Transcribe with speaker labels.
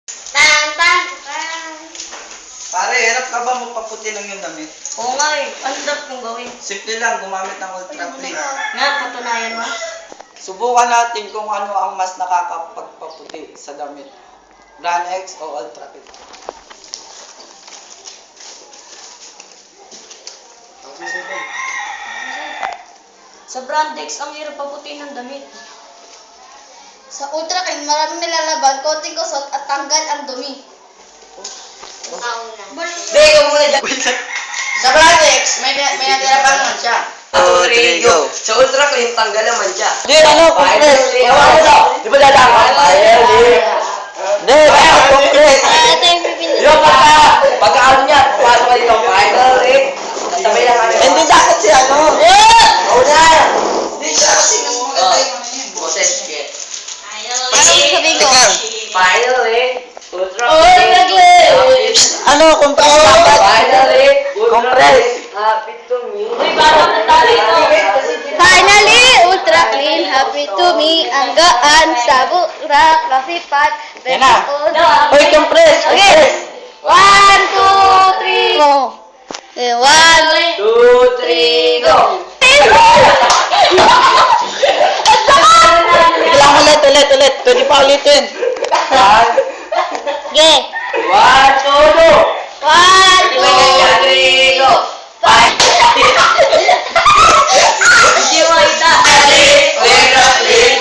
Speaker 1: Tan, tan, tan.
Speaker 2: Pare, hirap ka ba magpaputi ng yung damit?
Speaker 3: Oo nga eh. Ano dapat kong gawin?
Speaker 2: Simple lang, gumamit ng Ultra Clean.
Speaker 3: Nga, patunayan mo.
Speaker 2: Subukan natin kung ano ang mas nakakapagpaputi sa damit. Brand X o Ultra Clean.
Speaker 3: Sa Brandex, ang hirap paputi ng damit.
Speaker 1: Sa Ultra Clean, maraming nilalaban, konting kusot at tanggal ang dumi.
Speaker 4: Hindi, ikaw muna dyan. Sa Bratex, may natira pa naman siya.
Speaker 2: 2, 3, go.
Speaker 4: Sa Ultra Clean, tanggal naman siya.
Speaker 2: Hindi, ano, compress.
Speaker 4: Di ba dadama?
Speaker 2: Hindi, compress.
Speaker 1: Ito yung pipili.
Speaker 4: Yung pagka-ano niya, pasok ka dito, finally. Sabay lang kami.
Speaker 2: Hindi dapat si ano.
Speaker 4: Una!
Speaker 2: Hindi siya kasi mas maganda yung ano yun.
Speaker 4: Boses, get.
Speaker 1: Ano sabihin ko?
Speaker 4: Finally, Ultra
Speaker 1: Ultra Clean.
Speaker 2: Ano, compress dapat.
Speaker 4: Finally, Ultra
Speaker 2: Compress.
Speaker 4: Clean. Happy to me.
Speaker 3: Uy, parang natali ito.
Speaker 1: Finally, Ultra Clean, happy to me, ang gaan sa burak, kasipat,
Speaker 2: Yan na.
Speaker 1: pero
Speaker 2: Hoy, compress.
Speaker 1: Okay. 1, 2, 3, go. Okay, 1,
Speaker 4: 2, 3, go!
Speaker 2: Kailangan ulit. Pwede pa ulitin.
Speaker 1: Okay.
Speaker 4: 1, 2, go!
Speaker 1: 1, 2, 3, go.
Speaker 4: Hindi mo kita. Ultra Clean,